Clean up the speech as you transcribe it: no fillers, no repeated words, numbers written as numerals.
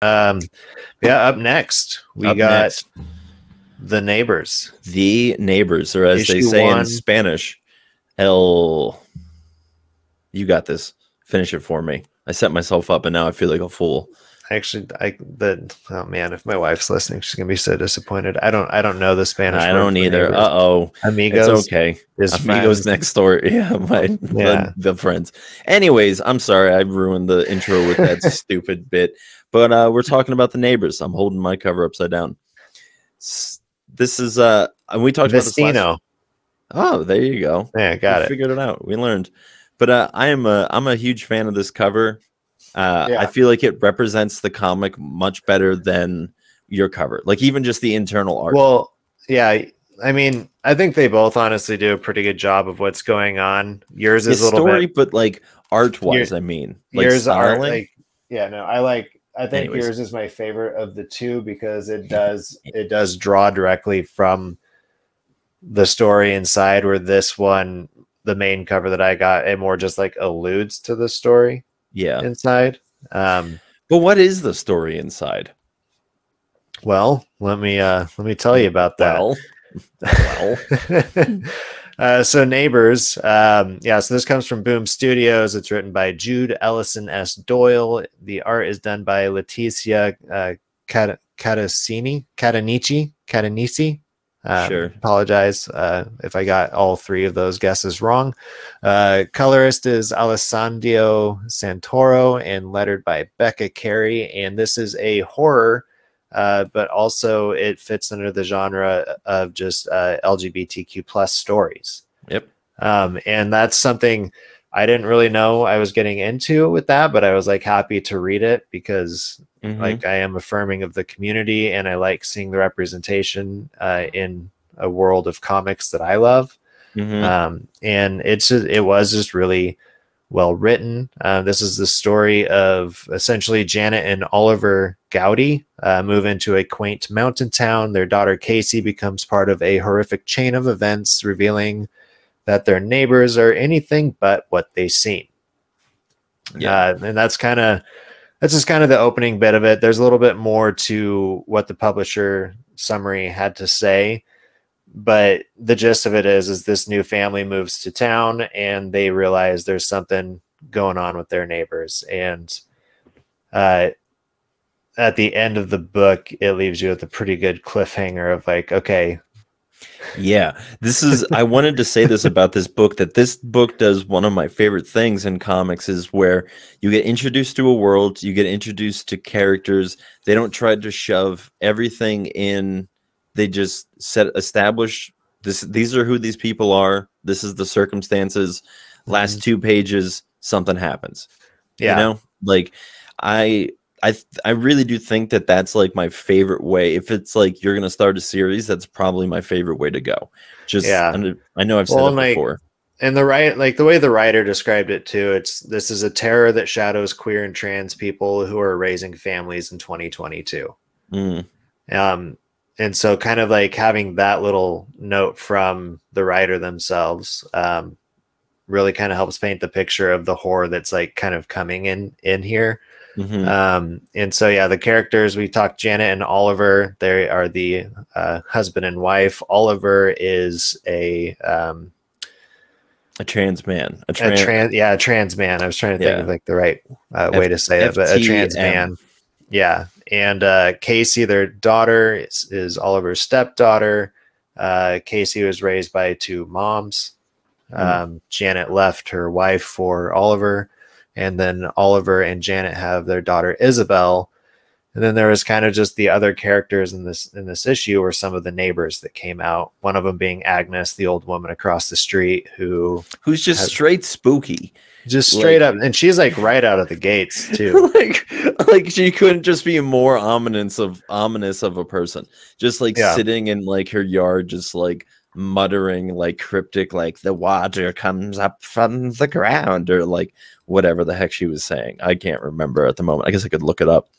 Um, yeah, up next, we got The Neighbors. The Neighbors, or as they say in Spanish, El... You got this. Finish it for me. I set myself up, and now I feel like a fool. Actually, oh man, if my wife's listening, she's gonna be so disappointed. I don't know the Spanish. I don't either. Amigos. It's okay. Amigos friends. Next door. Yeah, the friends. Anyways, I'm sorry I ruined the intro with that stupid bit. But we're talking about The Neighbors. I'm holding my cover upside down. This is and we talked about this last... Oh, there you go. Yeah, got it. Figured it out. We learned. But I'm a huge fan of this cover. I feel like it represents the comic much better than your cover. Like even just the internal art. Well, yeah. I mean, I think they both honestly do a pretty good job of what's going on. Yours is a little bit, but like art-wise, I mean, like yours are like, yeah, no, I think yours is my favorite of the two because it does draw directly from the story inside, where this one, the main cover that I got, it more just like alludes to the story. Yeah, inside. But what is the story inside? Well, let me tell you about that. So Neighbors, so this comes from Boom Studios. It's written by Jude, Ellison, S. Doyle. The art is done by Letizia Cadonici. Sure. Apologize if I got all three of those guesses wrong. Colorist is Alessandro Santoro and lettered by Becca Carey. And this is a horror, but also it fits under the genre of just LGBTQ plus stories. Yep. And that's something I didn't really know I was getting into with that, but I was like happy to read it because like I am affirming of the community and I like seeing the representation in a world of comics that I love. And it was just really well written. This is the story of essentially Janet and Oliver Gowdy move into a quaint mountain town. Their daughter Casey becomes part of a horrific chain of events, revealing that their neighbors are anything but what they seem. And that's just kind of the opening bit of it. There's a little bit more to what the publisher summary had to say, but the gist of it is this new family moves to town and they realize there's something going on with their neighbors. And at the end of the book, it leaves you with a pretty good cliffhanger of like, okay. Yeah, I wanted to say this about this book, that this book does one of my favorite things in comics is where you get introduced to a world, you get introduced to characters. They don't try to shove everything in. They just establish this. These are who these people are. This is the circumstances. Last 2 pages, something happens. Yeah. You know, like I really do think that that's like my favorite way. If it's like you're going to start a series, that's probably my favorite way to go. Just, I know I've said it before. And the way the writer described it too, this is a terror that shadows queer and trans people who are raising families in 2022. And so kind of like having that little note from the writer themselves really kind of helps paint the picture of the horror that's like kind of coming in here. And so, yeah, the characters we talked, Janet and Oliver, they are the husband and wife. Oliver is a trans man, a trans man. I was trying to think of like the right way to say it, but a trans man. Yeah. And Casey, their daughter, is Oliver's stepdaughter. Casey was raised by 2 moms. Janet left her wife for Oliver. And then Oliver and Janet have their daughter Isabel. And then there was kind of just the other characters in this issue were some of the neighbors that came out. One of them being Agnes, the old woman across the street who's just straight spooky. Just straight up. And she's like right out of the gates too. like she couldn't just be more ominous of a person. Just like sitting in like her yard, just like muttering like cryptic, like the water comes up from the ground, or like whatever the heck she was saying. I can't remember at the moment. I guess I could look it up.